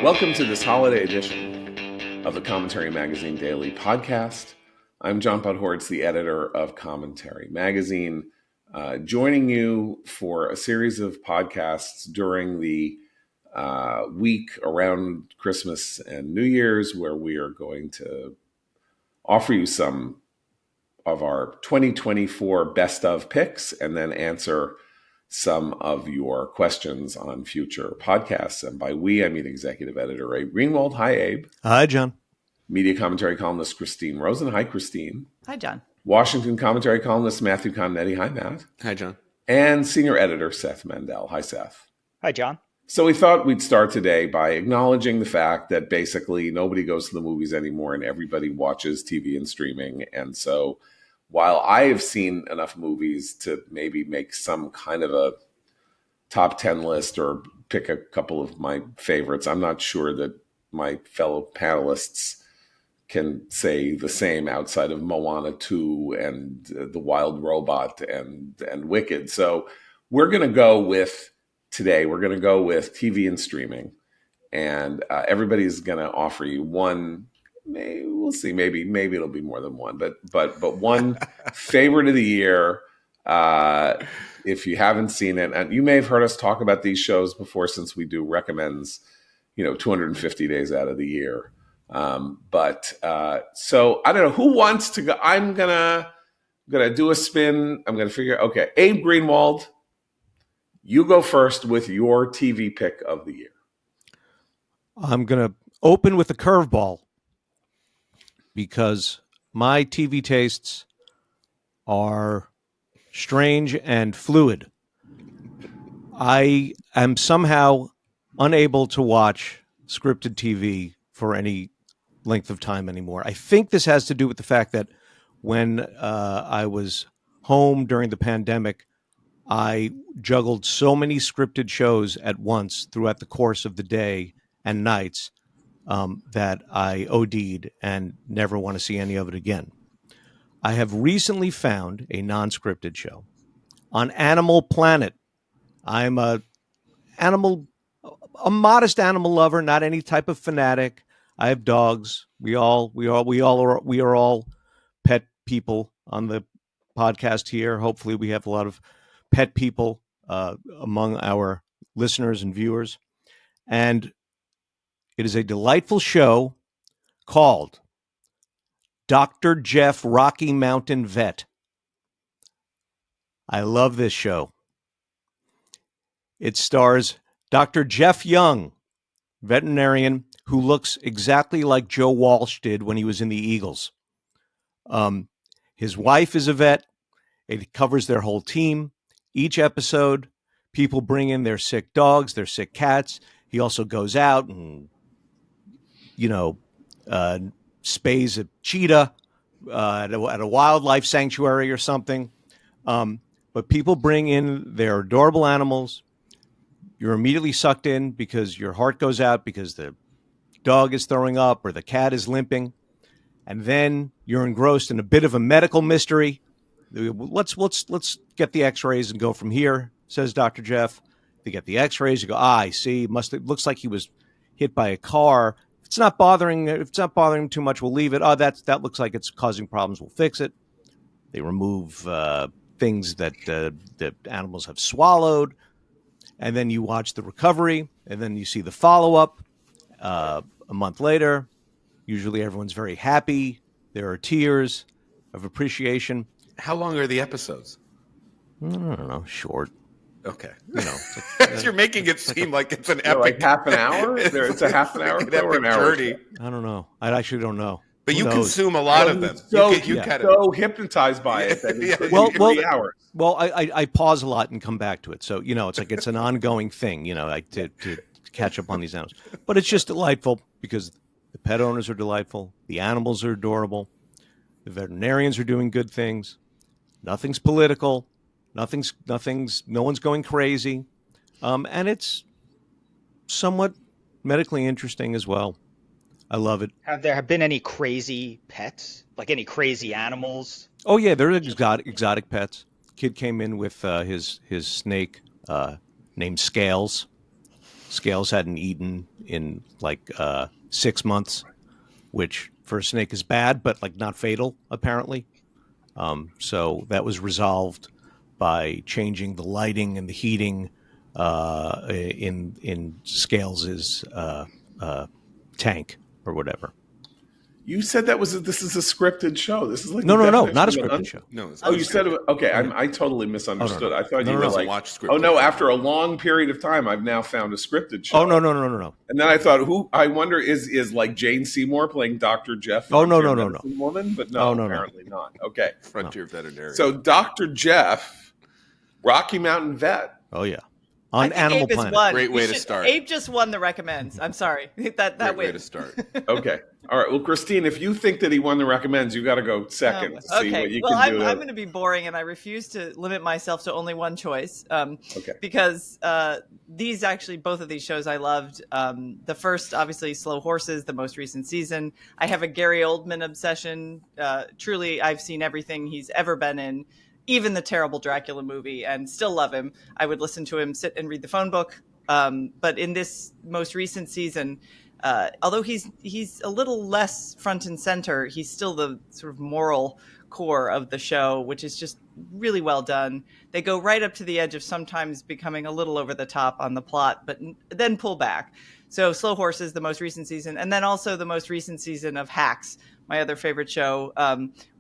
Welcome to this holiday edition of the Commentary Magazine Daily Podcast. I'm John Podhoretz, the editor of Commentary Magazine, joining you for a series of podcasts during the week around Christmas and New Year's, where we are going to offer you some of our 2024 best of picks and then answer some of your questions on future podcasts. And by we, I mean executive editor Abe Greenwald. Hi, Abe. Hi, John. Media commentary columnist Christine Rosen. Hi, Christine. Hi, John. Washington commentary columnist Matthew Connetti. Hi, Matt. Hi, John. And senior editor Seth Mandel. Hi, Seth. Hi, John. So we thought we'd start today by acknowledging the fact that basically nobody goes to the movies anymore and everybody watches TV and streaming. And so while I have seen enough movies to maybe make some kind of a top 10 list or pick a couple of my favorites, I'm not sure that my fellow panelists can say the same outside of Moana 2 and The Wild Robot and Wicked. So we're going to go with TV and streaming. And everybody's going to offer you one. We'll see. Maybe it'll be more than one, but one favorite of the year. If you haven't seen it, and you may have heard us talk about these shows before, since we do recommends, 250 days out of the year. So I don't know who wants to go. I'm gonna do a spin. I'm gonna figure. Okay, Abe Greenwald, you go first with your TV pick of the year. I'm going to open with a curveball because my TV tastes are strange and fluid. I am somehow unable to watch scripted TV for any length of time anymore. I think this has to do with the fact that when I was home during the pandemic, I juggled so many scripted shows at once throughout the course of the day and nights that I OD'd and never want to see any of it again. I have recently found a non-scripted show on Animal Planet. I'm a modest animal lover, not any type of fanatic. I have dogs. We are all pet people on the podcast here. Hopefully we have a lot of pet people among our listeners and viewers. And it is a delightful show called Dr. Jeff Rocky Mountain Vet. I love this show. It stars Dr. Jeff Young, veterinarian who looks exactly like Joe Walsh did when he was in the Eagles. His wife is a vet. It covers their whole team. Each episode, people bring in their sick dogs, their sick cats. He also goes out and spays a cheetah at a wildlife sanctuary or something. But people bring in their adorable animals. You're immediately sucked in because your heart goes out because the dog is throwing up or the cat is limping. And then you're engrossed in a bit of a medical mystery. Let's get the x-rays and go from here, says Dr. Jeff. They get the x-rays. You go, I see. It looks like he was hit by a car. If it's not bothering him too much, we'll leave it. Oh, that looks like it's causing problems. We'll fix it. They remove things that the animals have swallowed, and then you watch the recovery, and then you see the follow-up a month later. Usually, everyone's very happy. There are tears of appreciation. How long are the episodes? I don't know, short. Okay. It's You're making it seem like it's an epic. Like half an hour? It's a half an hour? Like an epic journey. I don't know. I actually don't know. But Who you knows? consume a lot of them. So Hypnotized by it that it took Well, you 3 hours. Well, I pause a lot and come back to it. So, it's an ongoing thing, to catch up on these animals. But it's just delightful because the pet owners are delightful. The animals are adorable. The veterinarians are doing good things. Nothing's political. No one's going crazy. And it's somewhat medically interesting as well. I love it. Have there been any crazy pets? Like any crazy animals? Oh, yeah, there are exotic pets. Kid came in with his snake named Scales. Scales hadn't eaten in like 6 months, which for a snake is bad, but like not fatal apparently. So that was resolved by changing the lighting and the heating in Scales's tank or whatever. You said this is a scripted show. This is like No, the not a definition of an scripted show. No, it's Oh, you said it. Okay, Oh, I totally misunderstood. no. I thought No, you no, were no. like, Watch scripted. oh no, after a long period of time, I've now found a scripted show. Oh no. And then I thought, I wonder is like Jane Seymour playing Dr. Jeff? Oh, no. Medicine Woman, but no, Oh, no. apparently not. Okay, Frontier Veterinarian. so Dr. Jeff, Rocky Mountain Vet. Oh yeah, I on think Animal Abe has Planet. won. Great We way to should- start. Abe just won the recommends. I'm sorry. that Great way to wins. start. Okay, all right. Well, Christine, if you think that he won the recommends, you got to go second to see what Okay. you Well, can do. I'm going to be boring, and I refuse to limit myself to only one choice. Okay. Because both of these shows I loved. The first, obviously, Slow Horses, the most recent season. I have a Gary Oldman obsession. Truly, I've seen everything he's ever been in, even the terrible Dracula movie, and still love him. I would listen to him sit and read the phone book. But in this most recent season, although he's a little less front and center, he's still the sort of moral core of the show, which is just really well done. They go right up to the edge of sometimes becoming a little over the top on the plot, but then pull back. So Slow Horses, the most recent season, and then also the most recent season of Hacks, my other favorite show,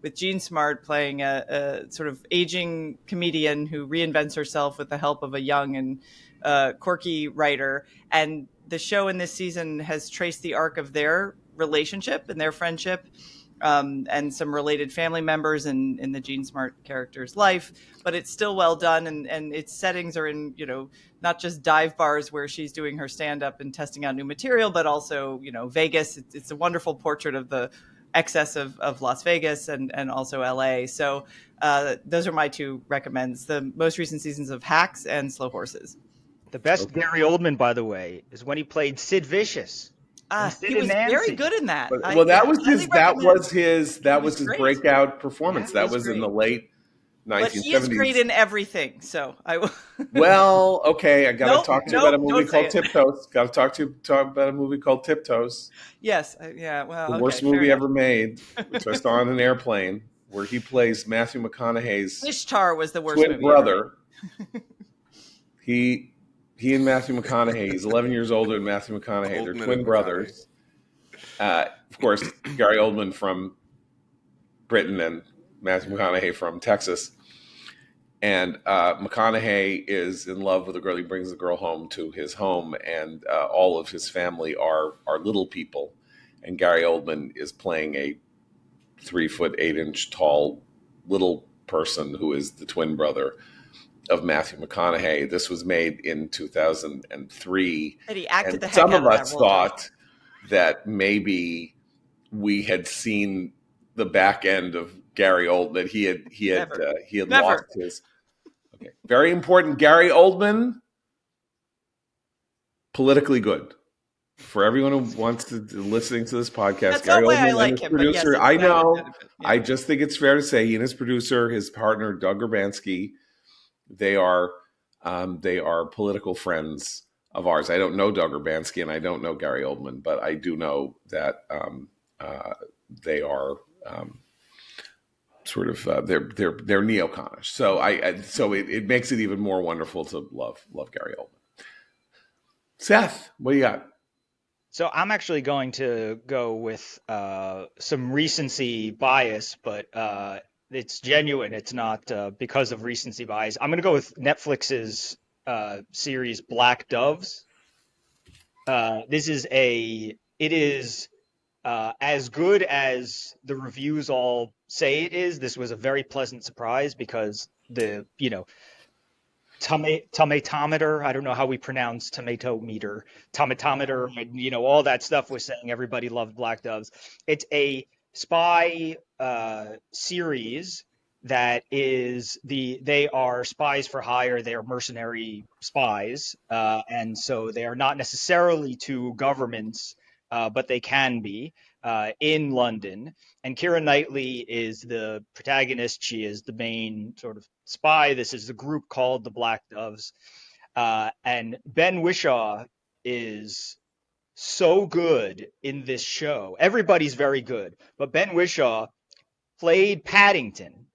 with Jean Smart playing a sort of aging comedian who reinvents herself with the help of a young and quirky writer. And the show in this season has traced the arc of their relationship and their friendship, and some related family members in the Jean Smart character's life. But it's still well done, and its settings are in, not just dive bars where she's doing her stand-up and testing out new material, but also, Vegas. It's a wonderful portrait of the excess of Las Vegas and also LA. So those are my two recommends: the most recent seasons of Hacks and Slow Horses. The best Gary Oldman, by the way, is when he played Sid Vicious. Sid He was and Nancy. very good in that. Well, that was his was his great. breakout performance. Yeah, that it was was in the great. late But 1970s. he is great in everything. So Well, okay, I got to Nope, talk to you about a nope, movie don't say called it. Tiptoes. Got to talk about a movie called Tiptoes, yes, yeah. Well, the okay, worst fair movie enough. ever made, which I saw on an airplane, where he plays Matthew McConaughey's Ishtar was the worst twin movie brother. He and Matthew McConaughey. He's 11 years older than Matthew McConaughey. They're Oldman twin and brothers. Of course, Gary Oldman from Britain and Matthew McConaughey from Texas. And McConaughey is in love with a girl. He brings the girl home to his home, and all of his family are little people. And Gary Oldman is playing a 3'8" tall little person who is the twin brother of Matthew McConaughey. This was made in 2003. That he acted And the heck some out of of us that role. thought that maybe we had seen the back end of Gary Oldman. That he had Never. lost his. Okay, very important. Gary Oldman, politically good. For everyone who wants to listening to this podcast, That's Gary not why I Oldman like and his him. But yes, producer. it's I valid know. benefit. Yeah. I just think it's fair to say he and his producer, his partner Doug Urbanski, they are political friends of ours. I don't know Doug Urbanski and I don't know Gary Oldman, but I do know that they are sort of they're neoconish. So so it makes it even more wonderful to love Gary Oldman. Seth, what do you got? So I'm actually going to go with some recency bias, but it's genuine. It's not because of recency bias. I'm going to go with Netflix's series Black Doves. It is as good as the reviews all say it is. This was a very pleasant surprise because tomatometer, I don't know how we pronounce tomato meter, tomatometer, and all that stuff was saying everybody loved Black Doves. It's a spy series that they are spies for hire. They are mercenary spies, and so they are not necessarily to governments, but they can be in London. And Keira Knightley is the protagonist. She is the main sort of spy. This is the group called the Black Doves. And Ben Whishaw is so good in this show. Everybody's very good, but Ben Whishaw played Paddington,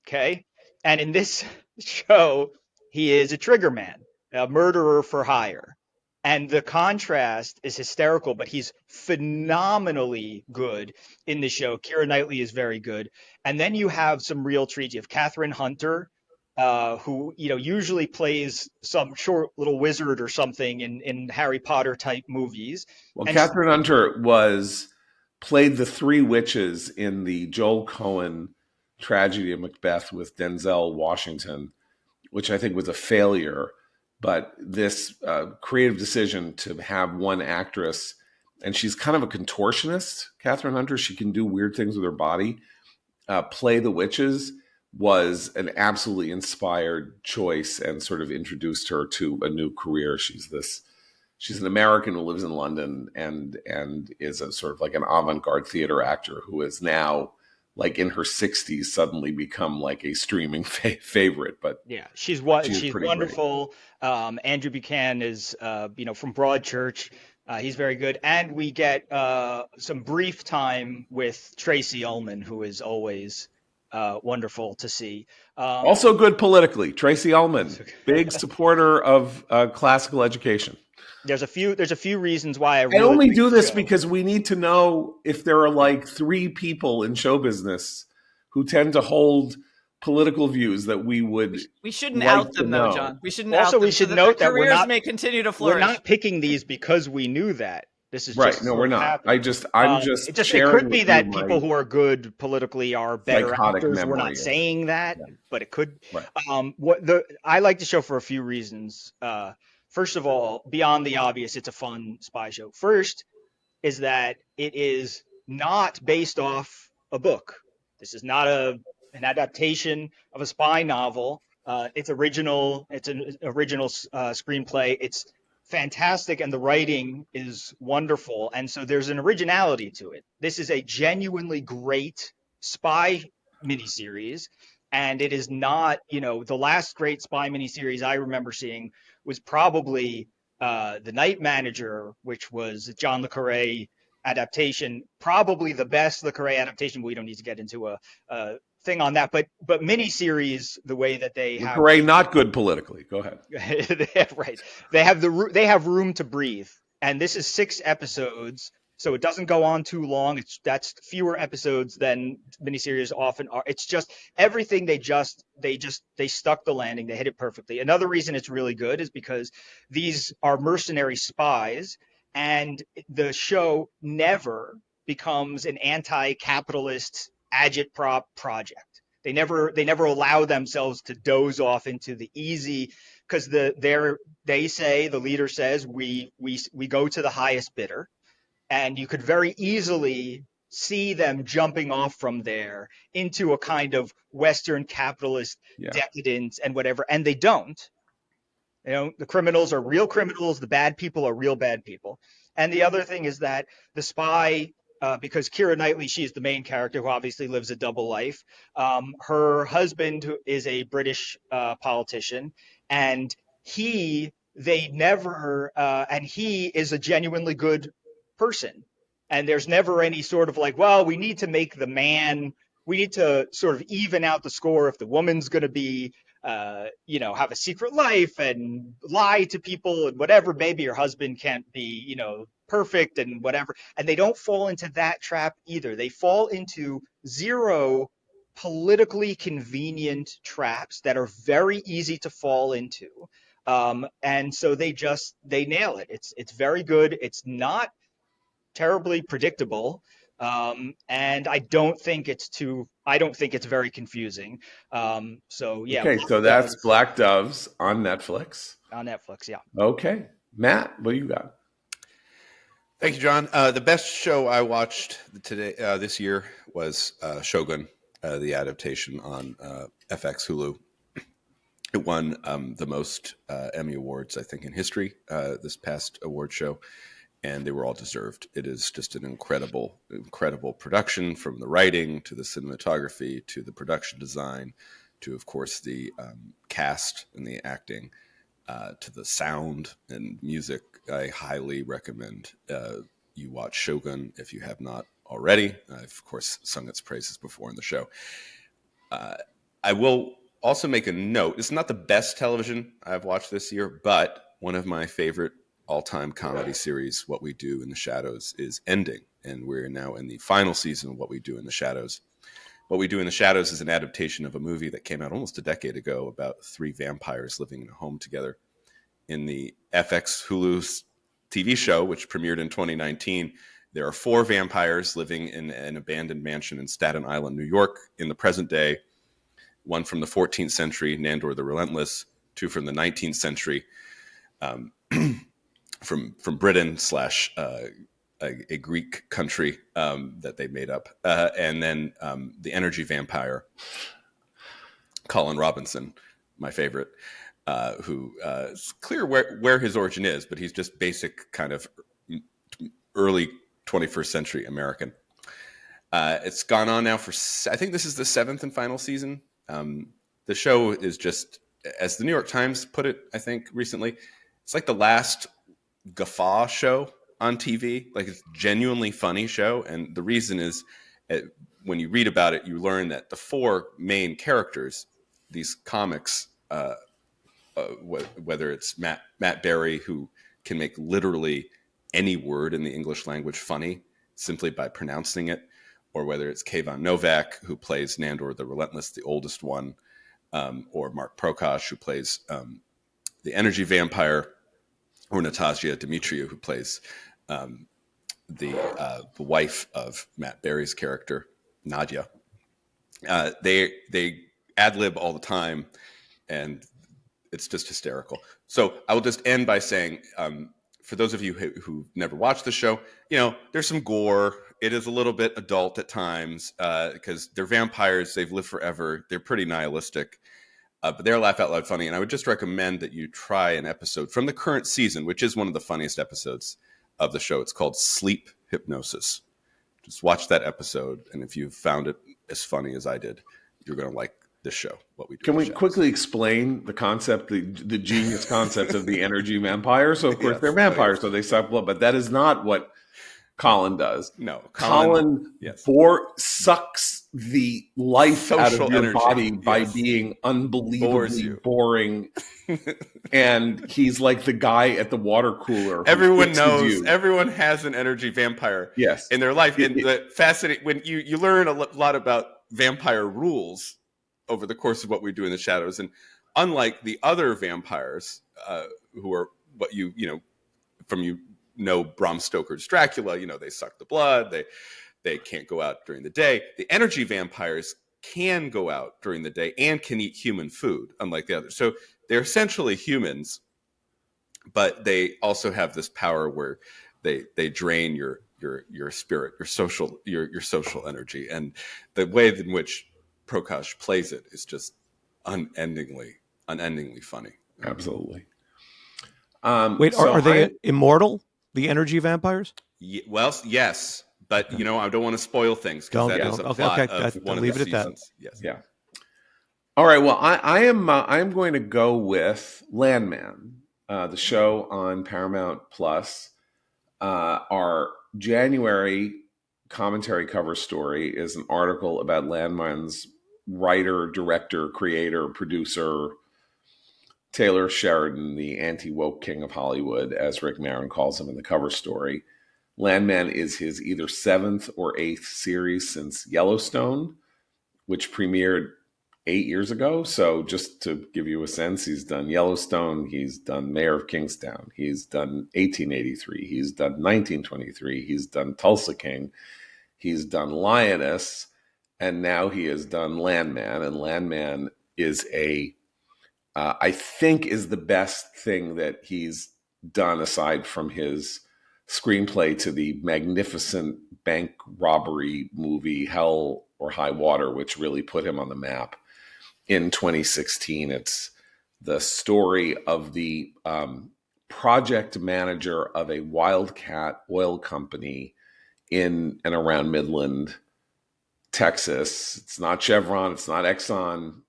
okay? And in this show, he is a trigger man, a murderer for hire. And the contrast is hysterical, but he's phenomenally good in the show. Keira Knightley is very good. And then you have some real treats. You have Catherine Hunter, who usually plays some short little wizard or something in Harry Potter type movies. Well, And Catherine Hunter played the three witches in the Joel Cohen tragedy of Macbeth with Denzel Washington, which I think was a failure. But this creative decision to have one actress, and she's kind of a contortionist, Catherine Hunter, she can do weird things with her body, play the witches, was an absolutely inspired choice and sort of introduced her to a new career. She's an American who lives in London and is a sort of like an avant-garde theater actor who is now like in her 60s suddenly become like a streaming favorite. But yeah, she's pretty wonderful. Andrew Buchanan is from Broadchurch. He's very good, and we get some brief time with Tracy Ullman, who is always wonderful to see. Also good politically. Tracy Ullman, big supporter of classical education. There's a few reasons why I really only do this show. Because we need to know if there are like three people in show business who tend to hold political views that we shouldn't like out them though, John. We shouldn't out them. We should note that careers may continue to flourish. We're not picking these because we knew that. This is right. Just no, we're not. Happened. I'm just. It could be that people who are good politically are better actors. Memory, we're not saying that, but it could. Right. I like the show for a few reasons. First of all, beyond the obvious, it's a fun spy show. First is that it is not based off a book. This is not an adaptation of a spy novel. It's original. It's an original screenplay. It's fantastic, and the writing is wonderful. And so there's an originality to it. This is a genuinely great spy miniseries. And it is not, the last great spy miniseries I remember seeing was probably The Night Manager, which was a John le Carré adaptation, probably the best le Carré adaptation. We don't need to get into a thing on that, but miniseries, the way that they have Carré, not good politically. Go ahead. Right. They have room to breathe, and this is 6 episodes. So it doesn't go on too long. That's fewer episodes than miniseries often are. It's just everything. They stuck the landing. They hit it perfectly. Another reason it's really good is because these are mercenary spies, and the show never becomes an anti-capitalist agitprop project. They never allow themselves to doze off into the easy, because the leader says we go to the highest bidder. And you could very easily see them jumping off from there into a kind of Western capitalist decadence and whatever. And they don't. The criminals are real criminals. The bad people are real bad people. And the other thing is that the spy, because Keira Knightley, she's the main character who obviously lives a double life. Her husband is a British politician, and he is a genuinely good person, and there's never any sort of like, well, we need to sort of even out the score if the woman's going to be have a secret life and lie to people and whatever. Maybe your husband can't be perfect and whatever, and they don't fall into that trap either. They fall into zero politically convenient traps that are very easy to fall into, and so they nail it. It's very good. It's not terribly predictable, and I don't think it's very confusing. So yeah. Okay, so that's Black Doves on Netflix. On Netflix, yeah. Okay, Matt, what do you got? Thank you, John. The best show I watched this year was Shogun, the adaptation on FX Hulu. It won the most Emmy Awards, I think, in history, this past award show. And they were all deserved. It is just an incredible, incredible production, from the writing to the cinematography to the production design to, of course, the cast and the acting. to the sound and music. I highly recommend you watch Shogun if you have not already. I've, of course, sung its praises before in the show. I will also make a note. It's not the best television I've watched this year, but one of my favorite all-time comedy series, What We Do in the Shadows, is ending. And we're now in the final season of What We Do in the Shadows. What We Do in the Shadows is an adaptation of a movie that came out almost a decade ago about 3 vampires living in a home together. In the FX Hulu TV show, which premiered in 2019, there are 4 vampires living in an abandoned mansion in Staten Island, New York, in the present day. 1 from the 14th century, Nandor the Relentless. 2 from the 19th century, from Britain / a Greek country that they made up, and then the energy vampire, Colin Robinson, my favorite, who it's clear where his origin is, but he's just basic kind of early 21st century American. It's gone on now for, I think this is the 7th and final season. The show is just, as the New York Times put it, I think recently, it's like the last guffaw show on TV. Like, it's a genuinely funny show. And the reason is, when you read about it, you learn that the 4 main characters, these comics, whether it's Matt Berry, who can make literally any word in the English language funny simply by pronouncing it, or whether it's Kayvan Novak, who plays Nandor the Relentless, the oldest one, or Mark Prokosh, who plays the energy vampire, or Natasha Dimitriou, who plays the wife of Matt Berry's character, Nadia. They ad-lib all the time, and it's just hysterical. So I will just end by saying, for those of you who've never watched the show, there's some gore. It is a little bit adult at times because they're vampires. They've lived forever. They're pretty nihilistic, but they're laugh out loud funny. And I would just recommend that you try an episode from the current season, which is one of the funniest episodes of the show. It's called Sleep Hypnosis. Just watch that episode, and if you found it as funny as I did, you're going to like this show. What we do. Can we quickly explain the concept, the genius concept of the energy vampire? So of course they're vampires, so they suck blood, but that is not what Colin does. No, Colin yes. Sucks the life Social out of your energy. body by Yes. being unbelievably Bores you. boring. And he's like the guy at the water cooler. who Everyone fixes knows. you. Everyone has an energy vampire Yes. in their life. And the fascinating, when you learn a lot about vampire rules over the course of What We Do in the Shadows, and unlike the other vampires who are what Bram Stoker's Dracula, they suck the blood, they can't go out during the day. The energy vampires can go out during the day and can eat human food, unlike the others. So they're essentially humans, but they also have this power where they drain your spirit, your social energy, and the way in which Prokosh plays it is just unendingly funny. Absolutely. Wait, so are they immortal? The energy vampires? Well, yes, but I don't want to spoil things because that is a plot of one of leave the it at seasons. Yes. Yeah. All right. Well, I am going to go with Landman, the show on Paramount Plus. Our January commentary cover story is an article about Landman's writer, director, creator, producer, Taylor Sheridan, the anti-woke king of Hollywood, as Rick Maron calls him in the cover story. Landman is his either 7th or 8th series since Yellowstone, which premiered 8 years ago. So just to give you a sense, he's done Yellowstone, he's done Mayor of Kingstown, he's done 1883, he's done 1923, he's done Tulsa King, he's done Lioness, and now he has done Landman. And Landman is I think is the best thing that he's done aside from his screenplay to the magnificent bank robbery movie Hell or High Water, which really put him on the map in 2016. It's the story of the project manager of a wildcat oil company in and around Midland, Texas. It's not Chevron, it's not Exxon.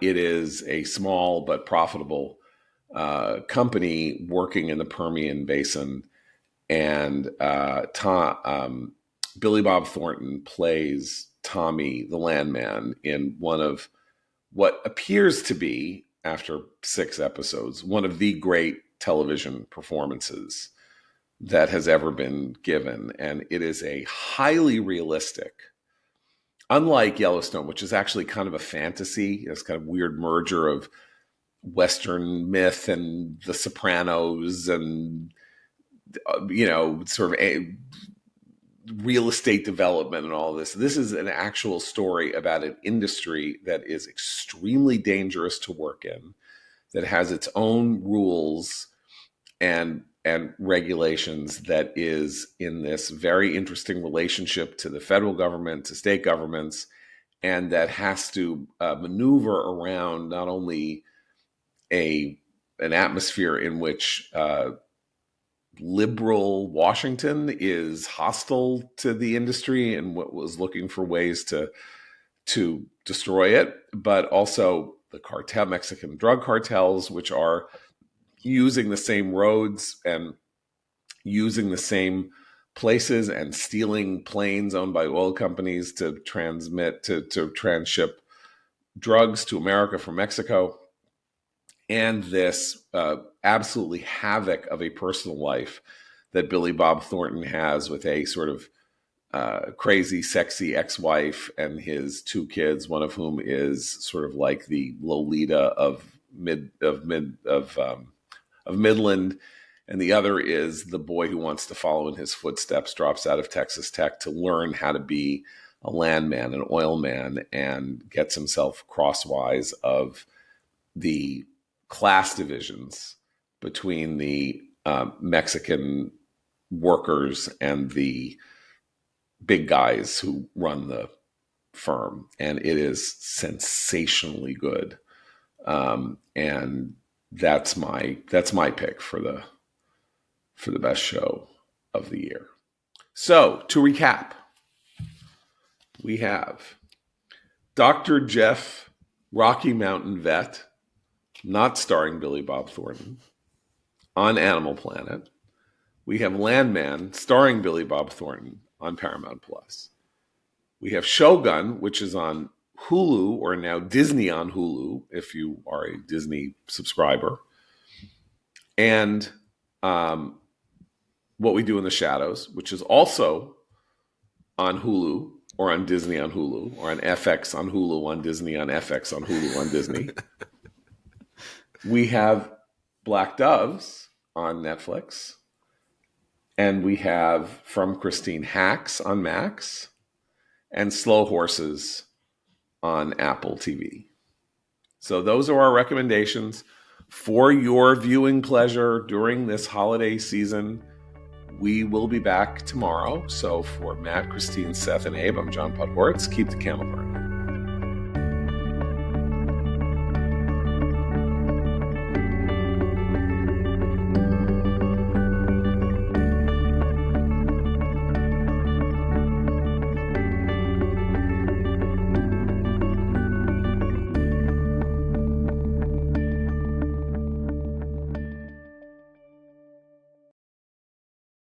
It is a small but profitable company working in the Permian Basin, and Billy Bob Thornton plays Tommy the Landman in one of what appears to be, after 6 episodes, one of the great television performances that has ever been given. And it is a highly realistic, unlike Yellowstone, which is actually kind of a fantasy, it's kind of weird merger of Western myth and The Sopranos and, sort of a real estate development and all this. This is an actual story about an industry that is extremely dangerous to work in, that has its own rules and regulations, that is in this very interesting relationship to the federal government, to state governments, and that has to maneuver around not only an atmosphere in which liberal Washington is hostile to the industry and what was looking for ways to destroy it, but also the Mexican drug cartels, which are using the same roads and using the same places and stealing planes owned by oil companies to transship drugs to America from Mexico. And this absolutely havoc of a personal life that Billy Bob Thornton has with a sort of crazy, sexy ex-wife and his 2 kids, one of whom is sort of like the Lolita of Midland, and the other is the boy who wants to follow in his footsteps, drops out of Texas Tech to learn how to be a landman, an oil man, and gets himself crosswise of the class divisions between the Mexican workers and the big guys who run the firm. And it is sensationally good. And that's my pick for the best show of the year. So to recap, we have Dr. Jeff, Rocky Mountain Vet, not starring Billy Bob Thornton, on Animal Planet. We have Landman, starring Billy Bob Thornton, on Paramount Plus. We have Shogun, which is on Hulu, or now Disney on Hulu, if you are a Disney subscriber. And What We Do in the Shadows, which is also on Hulu, or on Disney on Hulu, or on FX on Hulu, on Disney, on FX on Hulu, on Disney. We have Black Doves on Netflix. And we have From Christine Hacks on Max, and Slow Horses on Apple TV. So those are our recommendations for your viewing pleasure during this holiday season. We will be back tomorrow. So for Matt, Christine, Seth, and Abe, I'm John Podhoretz. Keep the candle burning.